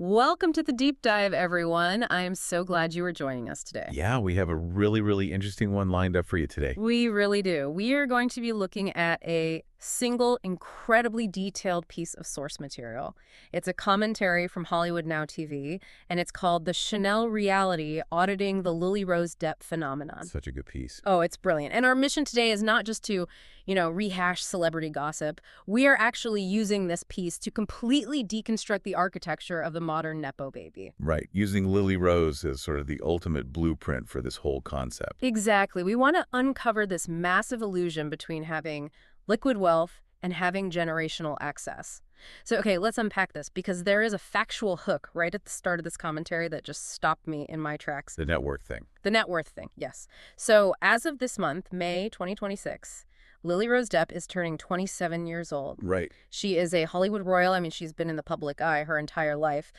Welcome to the deep dive, everyone. I am so glad you are joining us today. Yeah, we have a really interesting one lined up for you today. We really do. We are going to be looking at a single, incredibly detailed piece of source material. It's a commentary from HollywoodNowTV, and it's called The Chanel Reality, Auditing the Lily Rose Depp Phenomenon. Such a good piece. Oh, it's brilliant. And our mission today is not just to, rehash celebrity gossip. We are actually using this piece to completely deconstruct the architecture of the modern Nepo baby. Right, using Lily Rose as sort of the ultimate blueprint for this whole concept. Exactly. We want to uncover this massive illusion between having liquid wealth and having generational access. So, okay, let's unpack this because there is a factual hook right at the start of this commentary that just stopped me in my tracks. The net worth thing. The net worth thing, yes. So, as of this month, May 2026, Lily Rose Depp is turning 27 years old. Right. She is a Hollywood royal. I mean, she's been in the public eye her entire life.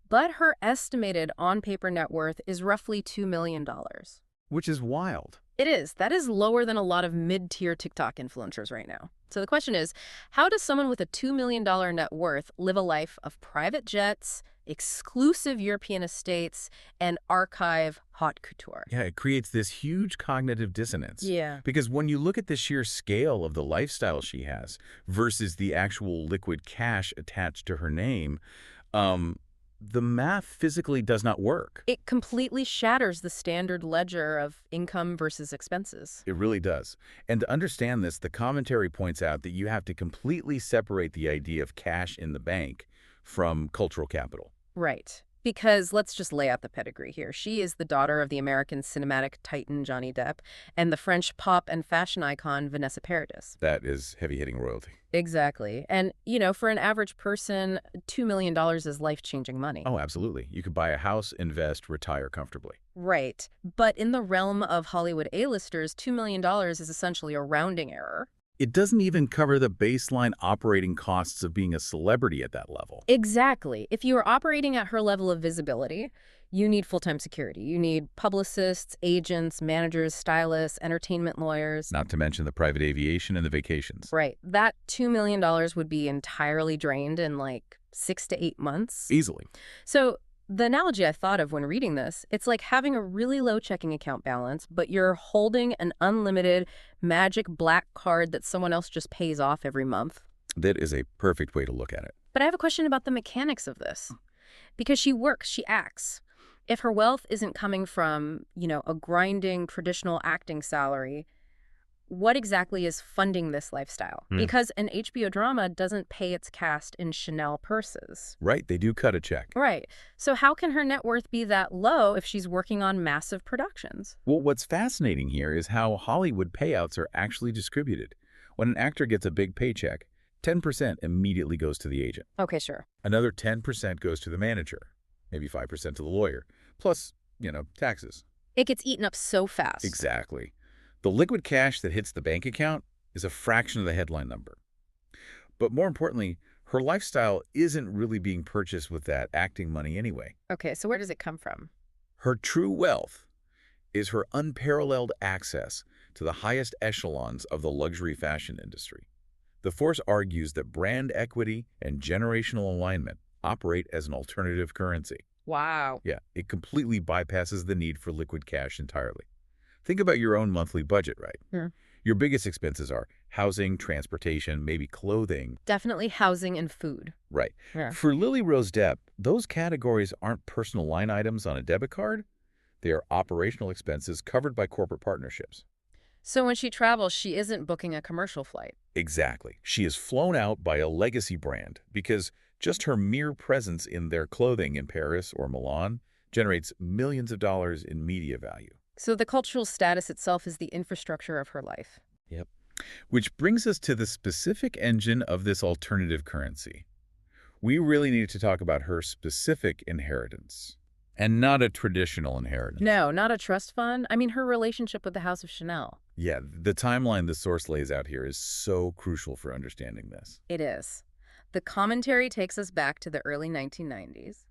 But her estimated on-paper net worth is roughly $2 million. Which is wild. It is. That is lower than a lot of mid-tier TikTok influencers right now. So the question is, how does someone with a $2 million net worth live a life of private jets, exclusive European estates, and archive haute couture? Yeah, it creates this huge cognitive dissonance. Yeah. Because when you look at the sheer scale of the lifestyle she has versus the actual liquid cash attached to her name, the math physically does not work. It completely shatters the standard ledger of income versus expenses. It really does. And to understand this, the commentary points out that you have to completely separate the idea of cash in the bank from cultural capital. Right. Because let's just lay out the pedigree here. She is the daughter of the American cinematic titan Johnny Depp and the French pop and fashion icon Vanessa Paradis. That is heavy-hitting royalty. Exactly. And, for an average person, $2 million is life-changing money. Oh, absolutely. You could buy a house, invest, retire comfortably. Right. But in the realm of Hollywood A-listers, $2 million is essentially a rounding error. It doesn't even cover the baseline operating costs of being a celebrity at that level. Exactly. If you are operating at her level of visibility, you need full-time security. You need publicists, agents, managers, stylists, entertainment lawyers. Not to mention the private aviation and the vacations. Right. That $2 million would be entirely drained in like 6 to 8 months. Easily. So the analogy I thought of when reading this, it's like having a really low checking account balance, but you're holding an unlimited magic black card that someone else just pays off every month. That is a perfect way to look at it. But I have a question about the mechanics of this. Because she works, she acts. If her wealth isn't coming from, a grinding traditional acting salary, what exactly is funding this lifestyle? Because an HBO drama doesn't pay its cast in Chanel purses. Right, they do cut a check. Right. So how can her net worth be that low if she's working on massive productions? Well, what's fascinating here is how Hollywood payouts are actually distributed. When an actor gets a big paycheck, 10% immediately goes to the agent. Okay, sure. Another 10% goes to the manager, maybe 5% to the lawyer, plus, taxes. It gets eaten up so fast. Exactly. The liquid cash that hits the bank account is a fraction of the headline number. But more importantly, her lifestyle isn't really being purchased with that acting money anyway. Okay, so where does it come from? Her true wealth is her unparalleled access to the highest echelons of the luxury fashion industry. The force argues that brand equity and generational alignment operate as an alternative currency. Wow. Yeah, it completely bypasses the need for liquid cash entirely. Think about your own monthly budget, right? Yeah. Your biggest expenses are housing, transportation, maybe clothing. Definitely housing and food. Right. Yeah. For Lily Rose Depp, those categories aren't personal line items on a debit card. They are operational expenses covered by corporate partnerships. So when she travels, she isn't booking a commercial flight. Exactly. She is flown out by a legacy brand because just her mere presence in their clothing in Paris or Milan generates millions of dollars in media value. So the cultural status itself is the infrastructure of her life. Yep. Which brings us to the specific engine of this alternative currency. We really need to talk about her specific inheritance, and not a traditional inheritance. No, not a trust fund. I mean, her relationship with the House of Chanel. Yeah, the timeline the source lays out here is so crucial for understanding this. It is. The commentary takes us back to the early 1990s.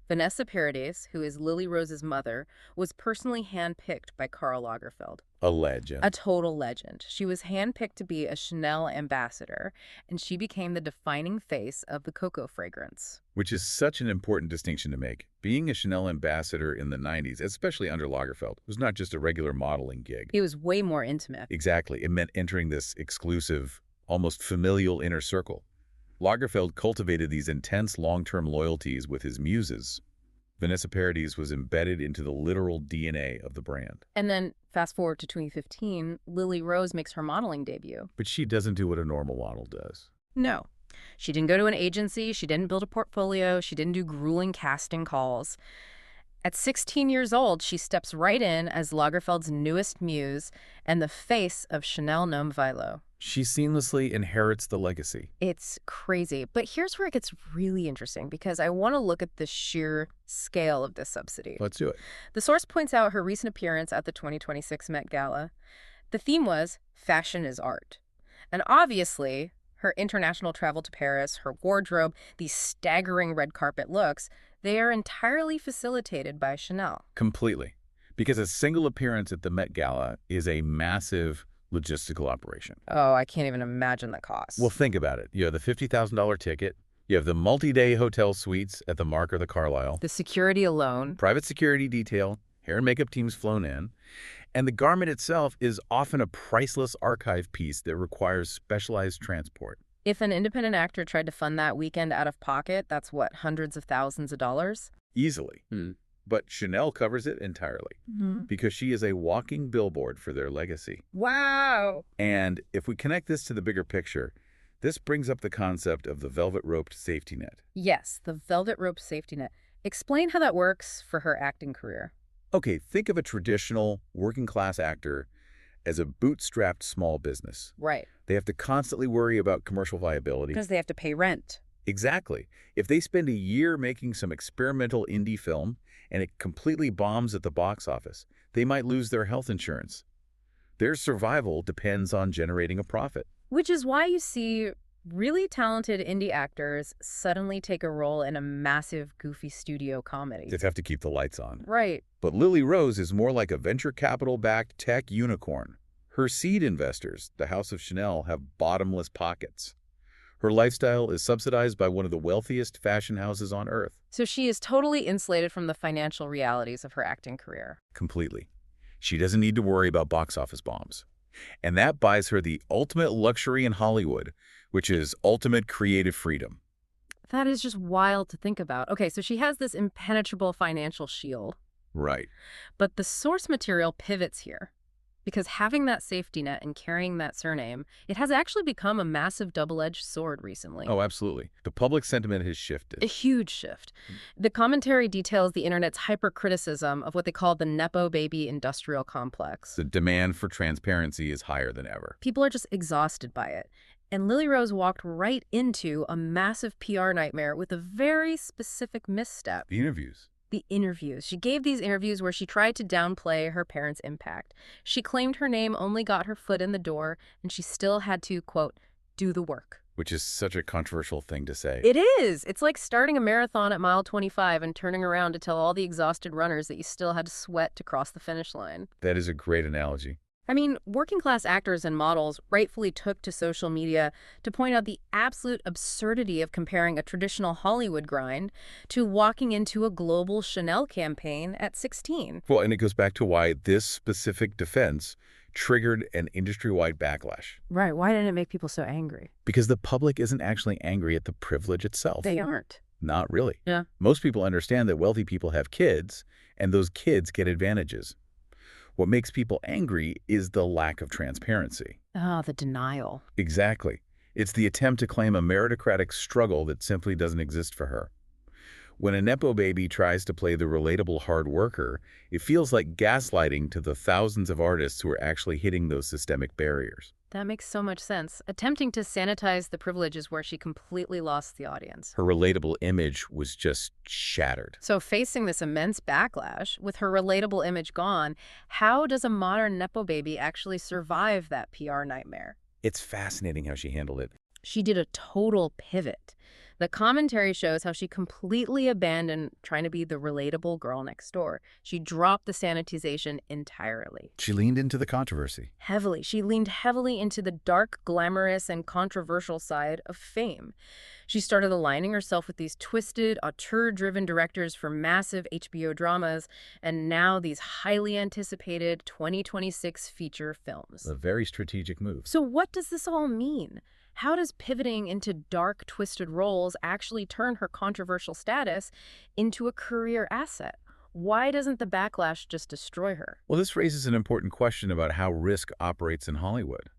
Vanessa Paradis, who is Lily Rose's mother, was personally handpicked by Karl Lagerfeld. A legend. A total legend. She was handpicked to be a Chanel ambassador, and she became the defining face of the cocoa fragrance. Which is such an important distinction to make. Being a Chanel ambassador in the 90s, especially under Lagerfeld, was not just a regular modeling gig. It was way more intimate. Exactly. It meant entering this exclusive, almost familial inner circle. Lagerfeld cultivated these intense long-term loyalties with his muses. Vanessa Paradis was embedded into the literal DNA of the brand. And then, fast forward to 2015, Lily Rose makes her modeling debut. But she doesn't do what a normal model does. No. She didn't go to an agency, she didn't build a portfolio, she didn't do grueling casting calls. At 16 years old, she steps right in as Lagerfeld's newest muse and the face of Chanel Homme Vilo. She seamlessly inherits the legacy. It's crazy. But here's where it gets really interesting, because I want to look at the sheer scale of this subsidy. Let's do it. The source points out her recent appearance at the 2026 Met Gala. The theme was fashion is art. And obviously, her international travel to Paris, her wardrobe, these staggering red carpet looks, they are entirely facilitated by Chanel. Completely. Because a single appearance at the Met Gala is a massive logistical operation. Oh, I can't even imagine the cost. Well, think about it. You have the $50,000 ticket. You have the multi-day hotel suites at the Mark or the Carlisle. The security alone. Private security detail, hair and makeup teams flown in. And the garment itself is often a priceless archive piece that requires specialized transport. If an independent actor tried to fund that weekend out of pocket, that's what, hundreds of thousands of dollars? Easily. But Chanel covers it entirely because she is a walking billboard for their legacy. Wow. And if we connect this to the bigger picture, this brings up the concept of the velvet-roped safety net. Yes, the velvet rope safety net. Explain how that works for her acting career. Okay, think of a traditional working-class actor as a bootstrapped small business. Right. They have to constantly worry about commercial viability. Because they have to pay rent. Exactly. If they spend a year making some experimental indie film and it completely bombs at the box office, they might lose their health insurance. Their survival depends on generating a profit. Which is why you see really talented indie actors suddenly take a role in a massive, goofy studio comedy. They have to keep the lights on. Right. But Lily Rose is more like a venture capital-backed tech unicorn. Her seed investors, the House of Chanel, have bottomless pockets. Her lifestyle is subsidized by one of the wealthiest fashion houses on earth. So she is totally insulated from the financial realities of her acting career. Completely. She doesn't need to worry about box office bombs. And that buys her the ultimate luxury in Hollywood, which is ultimate creative freedom. That is just wild to think about. Okay, so she has this impenetrable financial shield. Right. But the source material pivots here. Because having that safety net and carrying that surname, it has actually become a massive double-edged sword recently. Oh, absolutely. The public sentiment has shifted. A huge shift. The commentary details the internet's hypercriticism of what they call the Nepo baby industrial complex. The demand for transparency is higher than ever. People are just exhausted by it. And Lily Rose walked right into a massive PR nightmare with a very specific misstep. The interviews. The interviews. She gave these interviews where she tried to downplay her parents' impact. She claimed her name only got her foot in the door, and she still had to, quote, do the work. Which is such a controversial thing to say. It is. It's like starting a marathon at mile 25 and turning around to tell all the exhausted runners that you still had to sweat to cross the finish line. That is a great analogy. I mean, working-class actors and models rightfully took to social media to point out the absolute absurdity of comparing a traditional Hollywood grind to walking into a global Chanel campaign at 16. Well, and it goes back to why this specific defense triggered an industry-wide backlash. Right. Why didn't it make people so angry? Because the public isn't actually angry at the privilege itself. They aren't. Not really. Yeah. Most people understand that wealthy people have kids, and those kids get advantages. What makes people angry is the lack of transparency. Ah, the denial. Exactly. It's the attempt to claim a meritocratic struggle that simply doesn't exist for her. When a Nepo baby tries to play the relatable hard worker, it feels like gaslighting to the thousands of artists who are actually hitting those systemic barriers. That makes so much sense. Attempting to sanitize the privileges where she completely lost the audience. Her relatable image was just shattered. So facing this immense backlash, with her relatable image gone, how does a modern Nepo baby actually survive that PR nightmare? It's fascinating how she handled it. She did a total pivot. The commentary shows how she completely abandoned trying to be the relatable girl next door. She dropped the sanitization entirely. She leaned into the controversy. Heavily. She leaned heavily into the dark, glamorous, and controversial side of fame. She started aligning herself with these twisted, auteur-driven directors for massive HBO dramas, and now these highly anticipated 2026 feature films. A very strategic move. So what does this all mean? How does pivoting into dark, twisted roles actually turn her controversial status into a career asset? Why doesn't the backlash just destroy her? Well, this raises an important question about how risk operates in Hollywood.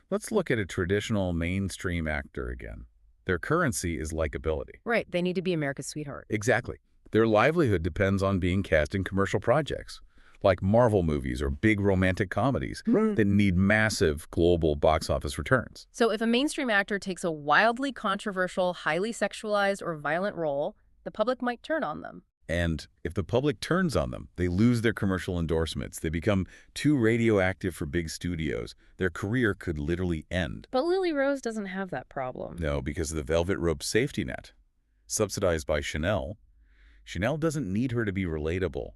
Let's look at a traditional mainstream actor again. Their currency is likability. Right, they need to be America's sweetheart. Exactly. Their livelihood depends on being cast in commercial projects, like Marvel movies or big romantic comedies that need massive global box office returns. So if a mainstream actor takes a wildly controversial, highly sexualized, or violent role, the public might turn on them. And if the public turns on them, they lose their commercial endorsements. They become too radioactive for big studios. Their career could literally end. But Lily Rose doesn't have that problem. No, because of the velvet rope safety net. Subsidized by Chanel, Chanel doesn't need her to be relatable.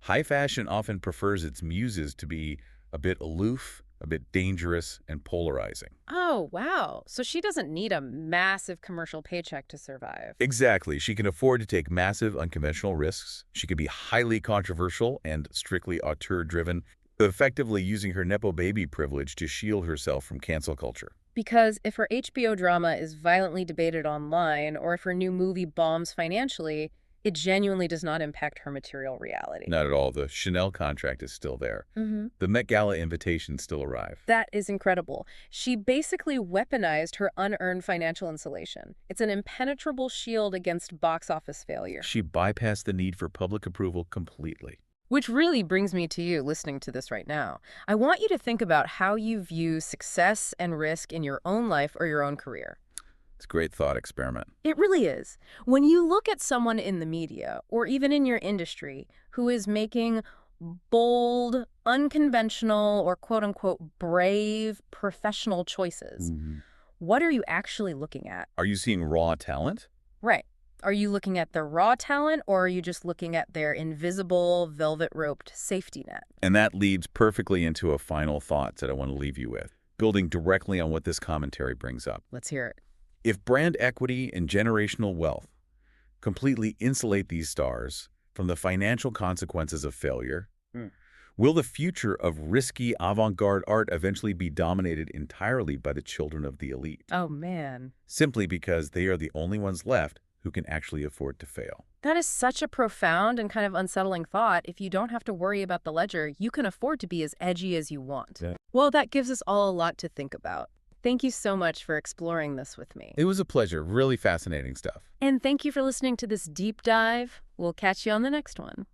High fashion often prefers its muses to be a bit aloof, a bit dangerous, and polarizing. Oh, wow. So she doesn't need a massive commercial paycheck to survive. Exactly. She can afford to take massive, unconventional risks. She can be highly controversial and strictly auteur-driven, effectively using her Nepo baby privilege to shield herself from cancel culture. Because if her HBO drama is violently debated online, or if her new movie bombs financially, it genuinely does not impact her material reality. Not at all. The Chanel contract is still there. The Met Gala invitations still arrive. That is incredible. She basically weaponized her unearned financial insulation. It's an impenetrable shield against box office failure. She bypassed the need for public approval completely. Which really brings me to you listening to this right now. I want you to think about how you view success and risk in your own life or your own career. It's a great thought experiment. It really is. When you look at someone in the media or even in your industry who is making bold, unconventional, or quote-unquote brave professional choices, what are you actually looking at? Are you seeing raw talent? Right. Are you looking at their raw talent, or are you just looking at their invisible, velvet-roped safety net? And that leads perfectly into a final thought that I want to leave you with, building directly on what this commentary brings up. Let's hear it. If brand equity and generational wealth completely insulate these stars from the financial consequences of failure, will the future of risky avant-garde art eventually be dominated entirely by the children of the elite? Oh, man. Simply because they are the only ones left who can actually afford to fail. That is such a profound and kind of unsettling thought. If you don't have to worry about the ledger, you can afford to be as edgy as you want. Yeah. Well, that gives us all a lot to think about. Thank you so much for exploring this with me. It was a pleasure. Really fascinating stuff. And thank you for listening to this deep dive. We'll catch you on the next one.